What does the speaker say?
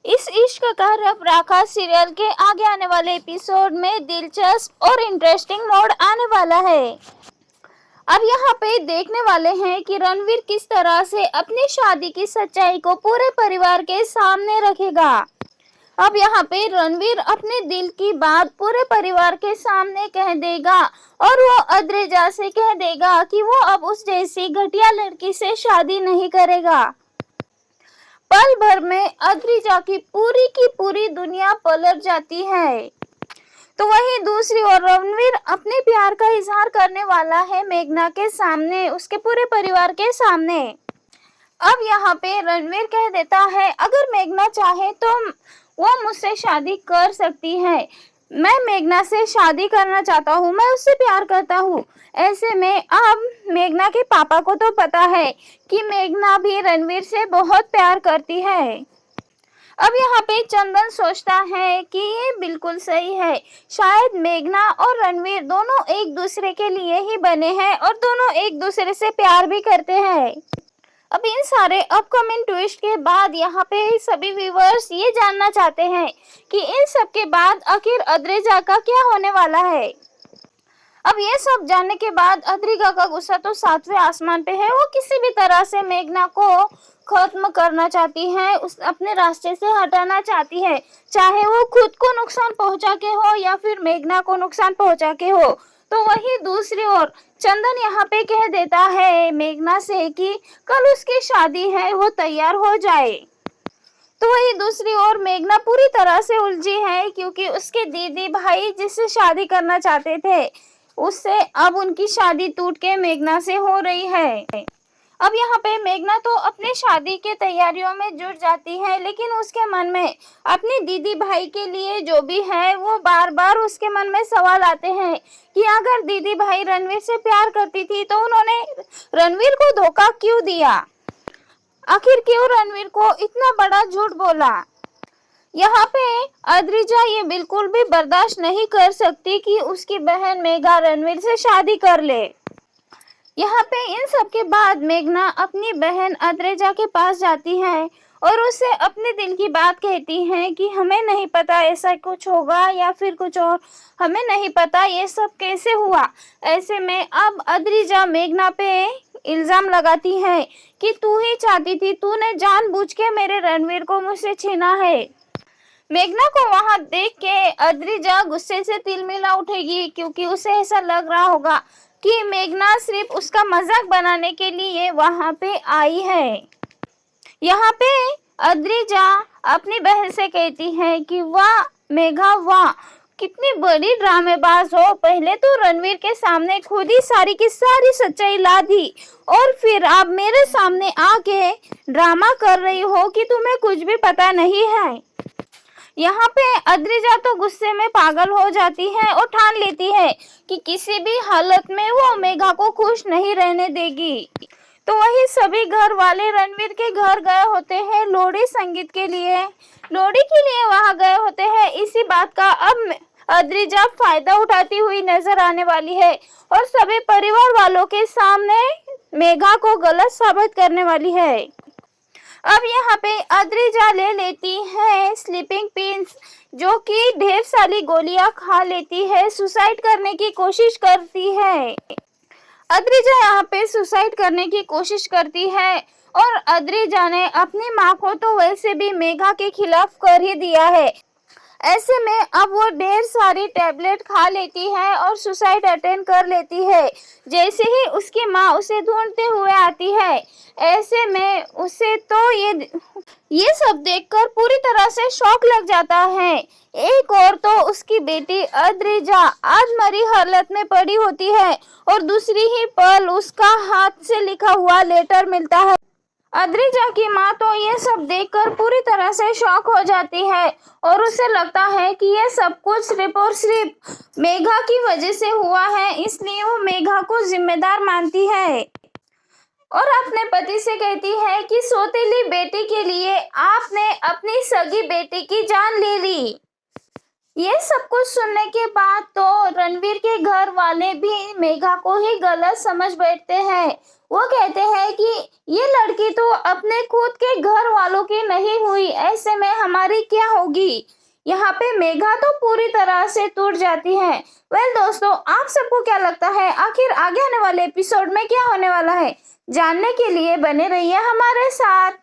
इस इश्क का रब राखा सीरियल के आगे आने वाले एपिसोड में दिलचस्प और इंटरेस्टिंग मोड़ आने वाला है। अब यहाँ पे देखने वाले हैं कि रणवीर किस तरह से अपनी शादी की सच्चाई को पूरे परिवार के सामने रखेगा। अब यहाँ पे रणवीर अपने दिल की बात पूरे परिवार के सामने कह देगा और वो अद्रिजा से कह देगा कि वो अब उस जैसी घटिया लड़की से शादी नहीं करेगा। पल भर में अद्रिजा की पूरी दुनिया पलट जाती है। तो वहीं दूसरी ओर रणवीर अपने प्यार का इजहार करने वाला है मेघना के सामने, उसके पूरे परिवार के सामने। अब यहाँ पे रणवीर कह देता है अगर मेघना चाहे तो वो मुझसे शादी कर सकती है। मैं मेघना से शादी करना चाहता हूँ, मैं उससे प्यार करता हूँ। ऐसे में अब मेघना के पापा को तो पता है कि मेघना भी रणवीर से बहुत प्यार करती है। अब यहाँ पे चंदन सोचता है कि ये बिल्कुल सही है, शायद मेघना और रणवीर दोनों एक दूसरे के लिए ही बने हैं और दोनों एक दूसरे से प्यार भी करते हैं। अब इन सारे अपकमिंग ट्विस्ट के बाद यहाँ पे सभी व्यूअर्स ये जानना चाहते हैं कि इन सब के बाद आखिर अद्रिजा का क्या होने वाला है। अब ये सब जानने के बाद अद्रिजा का गुस्सा तो 7वें आसमान पे है। वो किसी भी तरह से मेघना को खत्म करना चाहती है, उस अपने रास्ते से हटाना चाहती है, चाहे वो खुद को नुकसान पहुंचा के हो या फिर मेघना को नुकसान पहुंचा के हो। तो वही दूसरी ओर चंदन यहाँ पे कह देता है मेघना से कि कल उसकी शादी है, वो तैयार हो जाए। तो वही दूसरी ओर मेघना पूरी तरह से उलझी है क्योंकि उसके दीदी भाई जिससे शादी करना चाहते थे उससे अब उनकी शादी टूट के मेघना से हो रही है। अब यहाँ पे मेघना तो अपनी शादी के तैयारियों में जुट जाती है, लेकिन उसके मन में अपने दीदी भाई के लिए जो भी है वो बार बार उसके मन में सवाल आते हैं कि अगर दीदी भाई रणवीर से प्यार करती थी तो उन्होंने रणवीर को धोखा क्यों दिया, आखिर क्यों रणवीर को इतना बड़ा झूठ बोला। यहाँ पे अद्रिजा ये बिल्कुल भी बर्दाश्त नहीं कर सकती कि उसकी बहन मेघा रणवीर से शादी कर ले। यहाँ पे इन सब के बाद मेघना अपनी बहन अद्रिजा के पास जाती है और उसे अपने दिल की बात कहती है कि हमें नहीं पता ऐसा कुछ होगा या फिर कुछ और, हमें नहीं पता ये सब कैसे हुआ। ऐसे में अब अद्रिजा मेघना पे इल्जाम लगाती है कि तू ही चाहती थी, तूने जानबूझ के मेरे रणवीर को मुझसे छीना है। मेघना को वहां देख के अद्रिजा गुस्से से तिलमिला उठेगी क्योंकि उसे ऐसा लग रहा होगा कि मेघना सिर्फ उसका मजाक बनाने के लिए वहां पे आई है। यहाँ पे अद्रिजा अपनी बहन से कहती है कि वाह मेघा, वाह कितनी बड़ी ड्रामेबाज हो, पहले तो रणवीर के सामने खुद ही सारी की सारी सच्चाई ला दी और फिर आप मेरे सामने आके ड्रामा कर रही हो कि तुम्हें कुछ भी पता नहीं है। यहाँ पे अद्रिजा तो गुस्से में पागल हो जाती है और ठान लेती है कि किसी भी हालत में वो मेघा को खुश नहीं रहने देगी। तो वही सभी घर वाले रणवीर के घर गए होते हैं लोहड़ी संगीत के लिए, लोहड़ी के लिए वहां गए होते हैं। इसी बात का अब अद्रिजा फायदा उठाती हुई नजर आने वाली है और सभी परिवार वालों के सामने मेघा को गलत साबित करने वाली है। अब यहाँ पे अद्रिजा ले लेती है स्लीपिंग पिल्स, जो कि ढेर सारी गोलियां खा लेती है, सुसाइड करने की कोशिश करती है। अद्रिजा यहाँ पे सुसाइड करने की कोशिश करती है और अद्रिजा ने अपनी माँ को तो वैसे भी मेघा के खिलाफ कर ही दिया है। ऐसे में अब वो ढेर सारी टैबलेट खा लेती है और सुसाइड अटेम्प्ट कर लेती है। जैसे ही उसकी माँ उसे ढूंढते हुए आती है, ऐसे में उसे तो ये सब देखकर पूरी तरह से शॉक लग जाता है। एक और तो उसकी बेटी अद्रिजा आज मरी हालत में पड़ी होती है और दूसरी ही पल उसका हाथ से लिखा हुआ लेटर मिलता है। अद्रिजा की माँ तो ये सब देखकर पूरी तरह से शॉक हो जाती है और उसे लगता है कि ये सब कुछ सिर्फ और सिर्फ मेघा की वजह से हुआ है, इसलिए वो मेघा को जिम्मेदार मानती है और अपने पति से कहती है कि सौतेली बेटी के लिए आपने अपनी सगी बेटी की जान ले ली। ये सब कुछ सुनने के बाद तो रणवीर के घर वाले भी मेघा को ही गलत समझ बैठते हैं। वो कहते हैं कि ये लड़की तो अपने खुद के घर वालों की नहीं हुई, ऐसे में हमारी क्या होगी। यहाँ पे मेघा तो पूरी तरह से टूट जाती है। वेल दोस्तों, आप सबको क्या लगता है आखिर आगे आने वाले एपिसोड में क्या होने वाला है? जानने के लिए बने रहिए हमारे साथ।